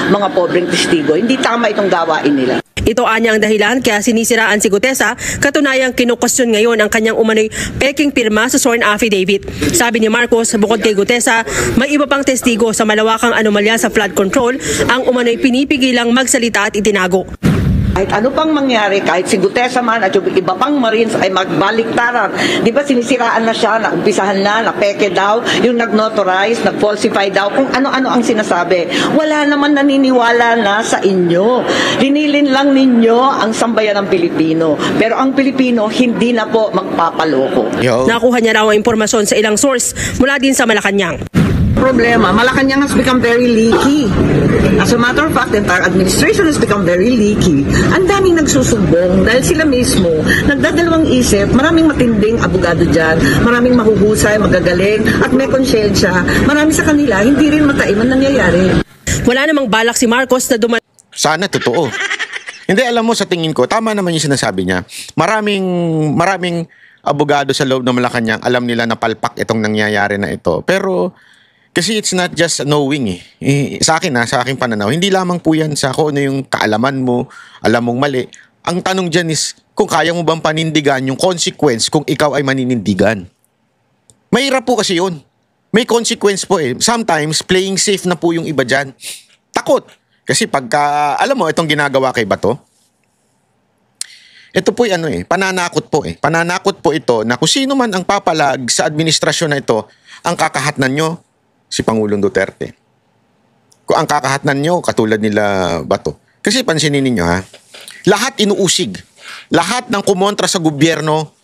mga pobreng testigo. Hindi tama itong gawain nila.
Ito anya ang dahilan kaya sinisiraan si Gutesa, katunayang kinukwestiyon ngayon ang kanyang umano'y peking pirma sa sworn affidavit. Sabi ni Marcos, bukod kay Gutesa, may iba pang testigo sa malawakang anomalya sa flood control ang umano'y pinipigilang magsalita at itinago.
Kahit ano pang mangyari, kahit si Gutesa man at yung iba pang Marines ay magbaliktaran. Di ba sinisiraan na siya, naumpisahan na peke daw, yung nag-notarize, nag-falsify daw, kung ano-ano ang sinasabi. Wala naman naniniwala na sa inyo. Linilin lang ninyo ang sambayan ng Pilipino. Pero ang Pilipino, hindi na po magpapaloko.
Nakuha niya raw ang impormasyon sa ilang source mula din sa Malacanang.
Problema, Malacanang has become very leaky. As a matter of fact, the entire administration has become very leaky. Ang daming nagsusumbong dahil sila mismo nagdadalawang isip, maraming matinding abogado dyan, maraming mahuhusay, magagaling, at may konsyensya. Marami sa kanila, hindi rin mataiman nangyayari.
Wala namang balak si Marcos na
Sana totoo. Hindi, alam mo, sa tingin ko, tama naman yung sinasabi niya. Maraming abogado sa loob ng Malacanang, alam nila na palpak itong nangyayari na ito. Pero kasi it's not just knowing sa akin sa aking pananaw, hindi lamang po yan sa kung ano yung kaalaman mo, alam mong mali. Ang tanong dyan is kung kaya mo bang panindigan yung consequence kung ikaw ay maninindigan. Mahirap po kasi yun. May consequence po Sometimes, playing safe na po yung iba dyan. Takot. Kasi pagka, alam mo, itong ginagawa kay Bato, ito po pananakot po Pananakot po ito na kung sino man ang papalag sa administrasyon na ito, ang kakahatnan nyo, si Pangulong Duterte. Kung ang kakahatnan nyo, katulad nila Bato. Kasi pansinin ninyo lahat inuusig. Lahat ng kumontra sa gobyerno,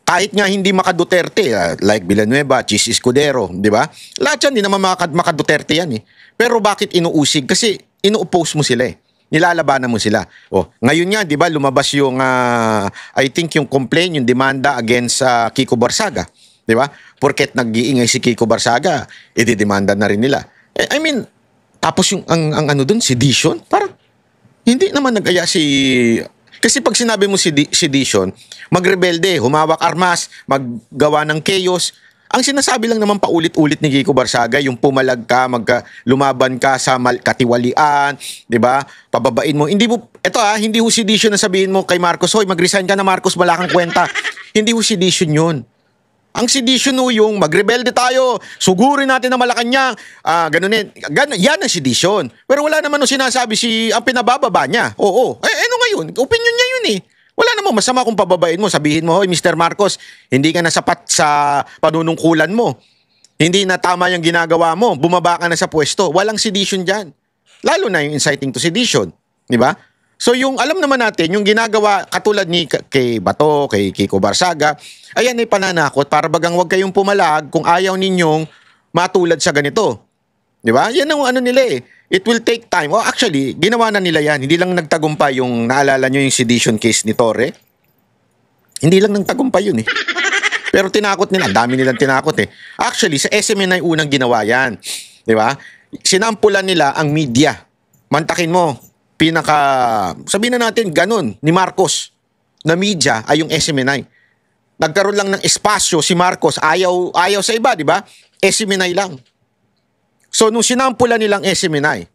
kahit nga hindi maka-Duterte, like Villanueva, Chis Escudero, di ba? Lahat yan, hindi naman maka-Duterte yan eh. Pero bakit inuusig? Kasi inu-oppose mo sila eh. Nilalabanan mo sila. Ngayon nga, di ba, lumabas yung, I think yung complaint, yung demanda against Kiko Barsaga. Di ba? Porket nag-iingay si Kiko Barsaga, ididemanda na rin nila. I mean, tapos yung, ang ano dun, sedition? Parang, hindi naman nag-aya si... Kasi pag sinabi mo sedition, magrebelde, humawak armas, maggawa ng chaos. Ang sinasabi lang naman paulit-ulit ni Kiko Barsaga, yung pumalag ka, lumaban ka sa katiwalian, 'di ba? Pababain mo. Hindi mo hindi ho sedition na sabihin mo kay Marcos, "Hoy, mag-resign ka na Marcos, wala kang kwenta." Hindi ho sedition 'yun. Ang sedition ho yung magrebelde tayo, sugurin natin ang Malacanang, yan ang sedition. Pero wala naman ho sinasabi ang pinabababa niya. Oo. Ano ngayon? Opinion niya yun eh. Wala namang masama kung pababain mo, sabihin mo, "Hoy, Mr. Marcos, hindi ka na sapat sa panunungkulan mo. Hindi na tama yung ginagawa mo. Bumaba ka na sa pwesto." Walang sedition dyan. Lalo na yung inciting to sedition. Di ba? So yung alam naman natin, yung ginagawa katulad ni kay Bato, kay Kiko Barsaga, ayan ay pananakot para bagang wag kayong pumalag kung ayaw ninyong matulad sa ganito. Di ba? Yan ang ano nila eh. It will take time. Actually, ginawa na nila yan. Hindi lang nagtagumpay yung naalala nyo yung sedition case ni Torre. Hindi lang nagtagumpay yun eh. Pero tinakot nila. Ang dami nilang tinakot eh. Actually, sa SMNI unang ginawa yan. Di ba? Sinampulan nila ang media. Mantakin mo. Sabihin na natin, ganun, ni Marcos, na media ay yung SMNI. Nagkaroon lang ng espasyo si Marcos, ayaw sa iba, di ba? SMNI lang. So, nung sinampulan nilang SMNI,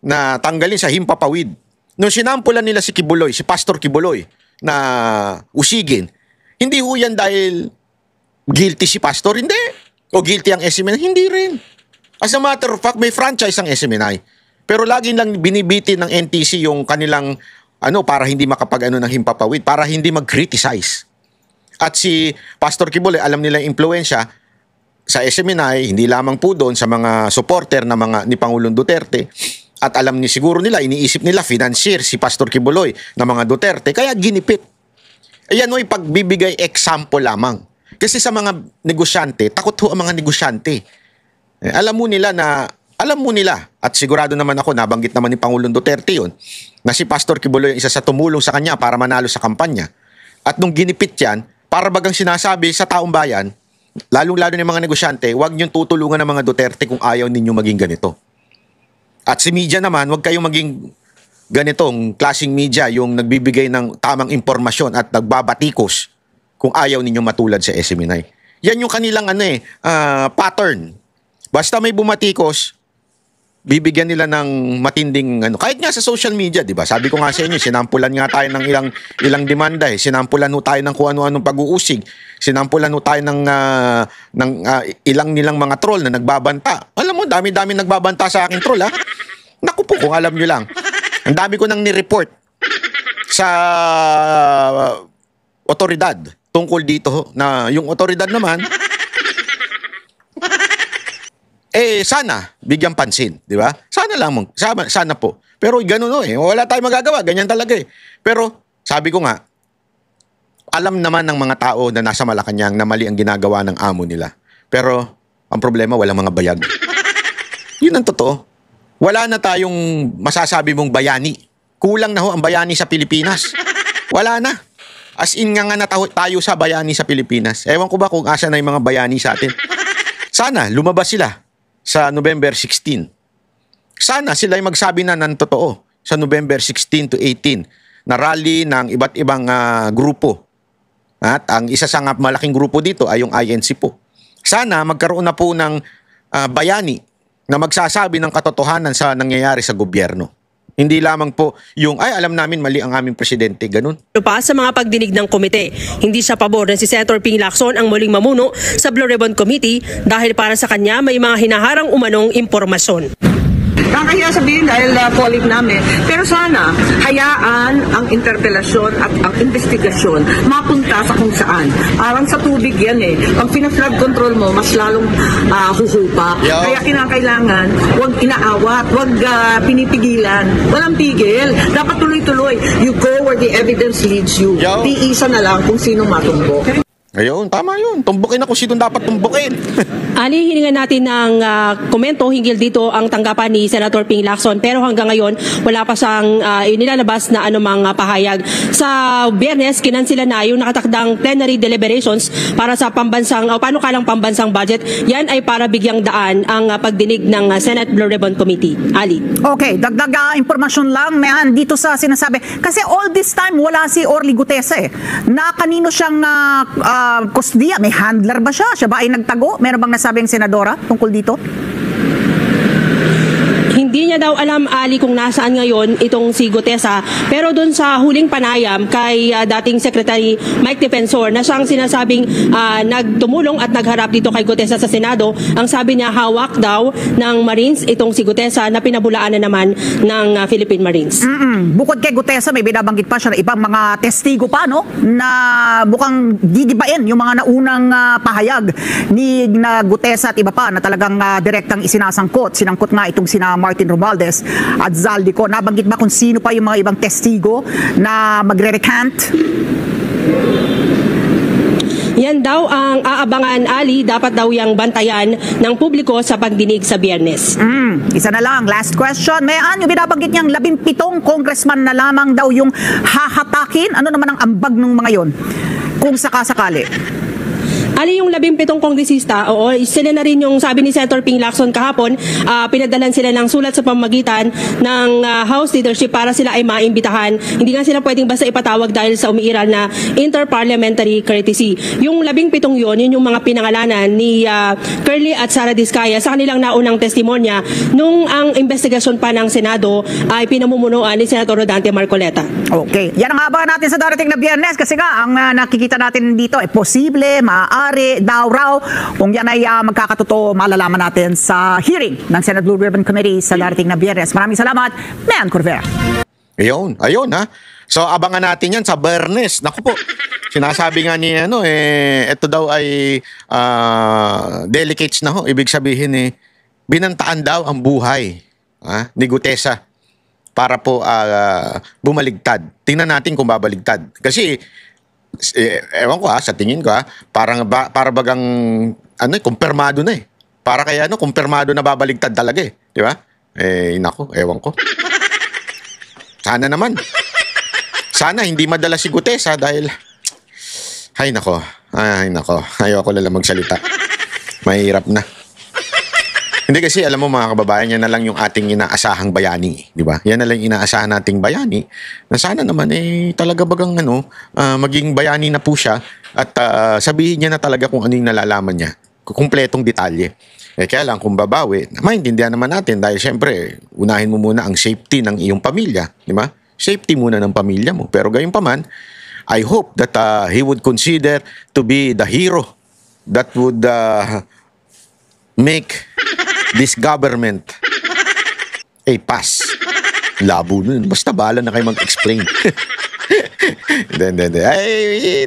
na tanggalin sa himpapawid, nung sinampulan nila si Kibuloy, si Pastor Kibuloy, na usigin, hindi ho yan dahil guilty si Pastor, hindi. O guilty ang SMNI, hindi rin. As a matter of fact, may franchise ang SMNI. Pero lagi lang binibiti ng NTC yung kanilang para hindi ng himpapawid, para hindi mag-criticize. At si Pastor Kibuloy, alam nila yung impluwensya sa SMNI, hindi lamang po doon sa mga supporter ni Pangulong Duterte. At alam siguro nila, iniisip nila, financier si Pastor Kibuloy na mga Duterte, kaya ginipit. Ayan o, pagbibigay example lamang. Kasi sa mga negosyante, takot ho ang mga negosyante. Alam mo nila, at sigurado naman ako, nabanggit naman ni Pangulong Duterte yun, na si Pastor Kibuloy isa sa tumulong sa kanya para manalo sa kampanya. At nung ginipit yan, para bagang sinasabi sa taong bayan, lalong-lalo ng mga negosyante, huwag niyong tutulungan ng mga Duterte kung ayaw ninyo maging ganito. At si media naman, huwag kayong maging ganitong klaseng media, yung nagbibigay ng tamang impormasyon at nagbabatikos kung ayaw ninyo matulad sa SMNI. Yan yung kanilang pattern. Basta may bumatikos, bibigyan nila ng matinding kahit nga sa social media, di ba? Sabi ko nga sa inyo, sinampulan nga tayo ng ilang demanda eh. Sinampulan ho tayo ng kung ano-anong pag-uusig. Sinampulan ho tayo ng ilang nilang mga troll na nagbabanta. Alam mo, dami-dami nagbabanta sa akin troll, ha? Naku po, kung alam nyo lang. Ang dami ko nang ni-report sa otoridad tungkol dito na yung otoridad naman sana bigyan pansin, di ba? Sana po. Pero gano'n wala tayong magagawa, ganyan talaga eh. Pero sabi ko nga, alam naman ng mga tao na nasa Malacanang na mali ang ginagawa ng amo nila. Pero ang problema, walang mga bayag. Yun ang totoo. Wala na tayong masasabi mong bayani. Kulang na ho ang bayani sa Pilipinas. Wala na. As in nga na tayo sa bayani sa Pilipinas. Ewan ko ba kung asa na yung mga bayani sa atin. Sana lumabas sila sa November 16. Sana sila ay magsabi na ng totoo sa November 16 to 18 na rally ng iba't ibang grupo. At ang isa sa malaking grupo dito ay yung INC po. Sana magkaroon na po ng bayani na magsasabi ng katotohanan sa nangyayari sa gobyerno. Hindi lamang po yung, alam namin mali ang aming presidente, ganun.
Pa sa mga pagdinig ng komite, hindi sa pabor na si Senator Ping Lacson ang muling mamuno sa Blue Ribbon Committee dahil para sa kanya may mga hinaharang umanong impormasyon.
Nakakahiya sabihin dahil colleague namin. Pero sana, hayaan ang interpelasyon at ang investigasyon mapunta sa kung saan. Parang sa tubig yan eh. Pag pina-flood control mo, mas lalong huhupa. Kaya kinakailangan, huwag inaawat, huwag pinipigilan. Walang pigil. Dapat tuloy-tuloy. You go where the evidence leads you. Tiisa na lang kung sino matumbok.
Ayun, tama yun. Tumbukin ako sino dapat tumbukin.
Ali, hiningan natin ng komento hinggil dito ang tanggapan ni Senator Ping Lacson, pero hanggang ngayon wala pa siyang inilalabas na anumang pahayag. Sa Biyernes, kinansila na yung nakatakdang plenary deliberations para sa pambansang o panukalang pambansang budget. Yan ay para bigyang daan ang pagdinig ng Senate Blue Ribbon Committee. Ali.
Okay, dagdag impormasyon lang man dito sa sinasabi. Kasi all this time wala si Orly Gutesa na kanino siyang kusdiya, may handler ba siya? Siya ba ay nagtago? Meron bang nasabing senadora tungkol dito?
Hindi niya daw alam, Ali, kung nasaan ngayon itong si Gutesa. Pero doon sa huling panayam kay dating Secretary Mike Defensor na siyang sinasabing nagtumulong at nagharap dito kay Gutesa sa Senado, ang sabi niya hawak daw ng Marines itong si Gutesa na pinabulaan na naman ng Philippine Marines.
Bukod kay Gutesa, may binabanggit pa siya na ibang mga testigo pa, no? Na bukang gigibain yung mga naunang pahayag ni Gutesa at iba pa na talagang direktang isinasangkot. Sinangkot nga itong sina Martin Romualdez at Zaldico. Nabanggit ba kung sino pa yung mga ibang testigo na magre-recant?
Yan daw ang aabangan, Ali. Dapat daw yung bantayan ng publiko sa pagdinig sa Biyernes.
Isa na lang, last question. Mayaan yung binabanggit niyang 17 congressman na lamang daw yung hahatakin. Ano naman ang ambag ng mga yon? Kung sakasakali.
Ali, yung 17 kongresista, oo, sila na rin yung sabi ni Senator Ping Lacson kahapon, pinadalan sila ng sulat sa pamagitan ng House leadership para sila ay maimbitahan. Hindi nga sila pwedeng basta ipatawag dahil sa umiiral na interparliamentary courtesy. Yung 17 yun yung mga pinangalanan ni Curly at Sara Diskaya sa kanilang naunang testimonya nung ang investigasyon pa ng Senado ay pinamumunuan ni Senator Rodante Marcoleta.
Okay. Yan ang abangan natin sa darating na Biyernes kasi nga ang nakikita natin dito ay posible, maaari, daw raw. Kung yan ay magkakatotoo, malalaman natin sa hearing ng Senate Blue Ribbon Committee sa darating na Biyernes. Maraming salamat, Mayan Corvera.
Ayun ha. So abangan natin yan sa Biyernes. Naku po. Sinasabi nga ni ito daw ay delicates na ho. Ibig sabihin binantaan daw ang buhay ni Gutesa para po bumaligtad. Tingnan natin kung babaligtad. Kasi ewan ko sa tingin ko para bagang kumpirmado na Para kaya kumpirmado na babaligtad talaga di ba? Nako, ewan ko. Sana naman. Sana hindi madala si Gutesa dahil ay nako. Ayoko lang magsalita. Mahirap na. Hindi kasi alam mo mga kababayan, yan na lang yung ating inaasahang bayani, di ba? Yan na lang inaasahan nating bayani na sana naman talaga bagang maging bayani na po siya at sabihin niya na talaga kung ano yung nalalaman niya, kumpletong detalye. Kaya lang kung babawi, maintindihan naman natin dahil syempre unahin mo muna ang safety ng iyong pamilya, di ba? Safety muna ng pamilya mo. Pero gayon pa man, I hope that he would consider to be the hero that would make this government a pass. Labo nun. Basta bahala na kayo mag-explain.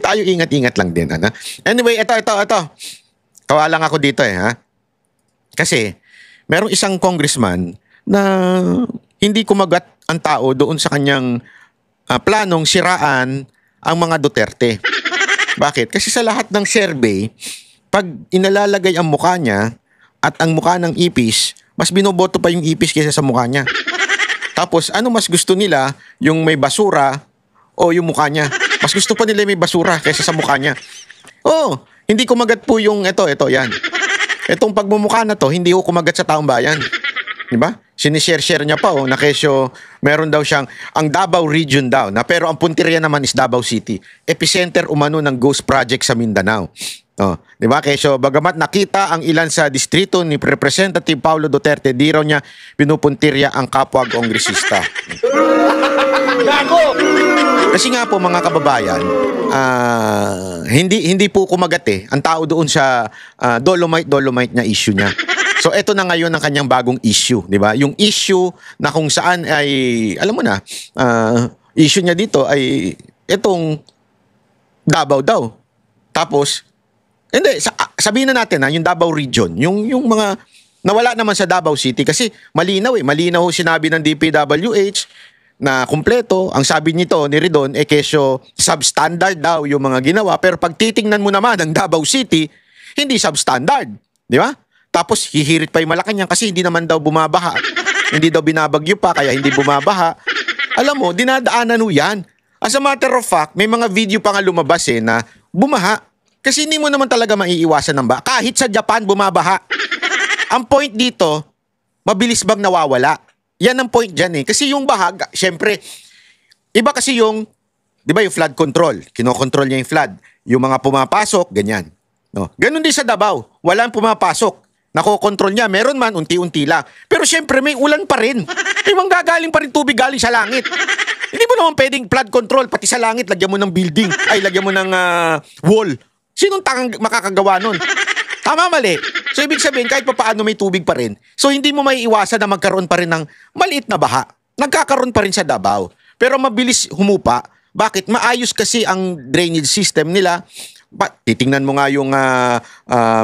Tayo ingat-ingat lang din. Anyway, ito. Tawa lang ako dito Kasi, merong isang congressman na hindi kumagat ang tao doon sa kanyang planong siraan ang mga Duterte. Bakit? Kasi sa lahat ng survey, pag inalalagay ang mukha niya at ang mukha ng ipis, mas binoboto pa yung ipis kaysa sa mukha niya. Tapos, ano mas gusto nila? Yung may basura o yung mukha niya? Mas gusto pa nila may basura kaysa sa mukha niya. Hindi kumagat po yung ito, yan. Itong pagmumukha na to, hindi ko kumagat sa taong bayan. Diba? Sinishare-share niya pa na kesyo meron daw siyang ang Davao region daw pero ang punteriya naman is Davao City. Epicenter umano ng ghost project sa Mindanao. Di ba? Kesyo bagamat nakita ang ilan sa distrito ni Representative Paulo Duterte, di raw niya pinupuntirya ang kapwa kongresista. Kasi nga po mga kababayan, hindi po kumagat ang tao doon sa Dolomite na issue niya. So ito na ngayon ang kanyang bagong issue, di ba? Yung issue na kung saan ay alam mo na, issue niya dito ay itong Davao daw. Tapos hindi, sabihin na natin yung Davao region, yung mga nawala naman sa Davao City kasi malinaw malinaw sinabi ng DPWH na kumpleto. Ang sabi nito ni Ridon, kesyo substandard daw yung mga ginawa. Pero pag titingnan mo naman ang Davao City, hindi substandard. Di ba? Tapos hihirit pa yung Malacanang kasi hindi naman daw bumabaha. Hindi daw binabagyo pa kaya hindi bumabaha. Alam mo, dinadaanan ho yan. As a matter of fact, may mga video pa nga lumabas na bumaha. Kasi hindi mo naman talaga maiiwasan ng baha. Kahit sa Japan, bumabaha. Ang point dito, mabilis bang nawawala? Yan ang point dyan Kasi yung baha, syempre, iba kasi yung, di ba yung flood control? Kinokontrol niya yung flood. Yung mga pumapasok, ganyan. No? Ganon din sa Davao. Walang pumapasok. Nakokontrol niya. Meron man, unti-unti lang. Pero syempre, may ulan pa rin. May manggagaling pa rin tubig galing sa langit. Hindi mo naman pwedeng flood control, pati sa langit, lagyan mo ng building. Ay, lagyan mo ng wall. Sinong tangang makakagawa nun? Tama, mali. So, ibig sabihin, kahit pa paano may tubig pa rin. So, hindi mo maiiwasan na magkaroon pa rin ng maliit na baha. Nagkakaroon pa rin sa Davao. Pero mabilis humupa. Bakit? Maayos kasi ang drainage system nila. Titingnan mo nga yung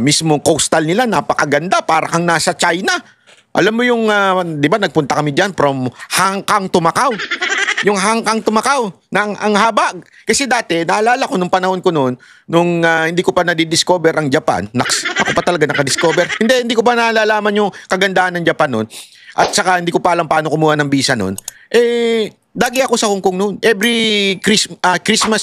mismong coastal nila. Napakaganda. Para kang nasa China. Alam mo yung, di ba, nagpunta kami dyan from Hangkang to Macau. Yung Hangkang to Macau, ang haba. Kasi dati, naalala ko nung panahon ko noon, nung hindi ko pa nadidiscover ang Japan, ako pa talaga nakadiscover. Hindi ko pa naalalaman yung kagandahan ng Japan noon. At saka hindi ko pa alam paano kumuha ng visa noon. Dagi ako sa Hong Kong noon. Every Christmas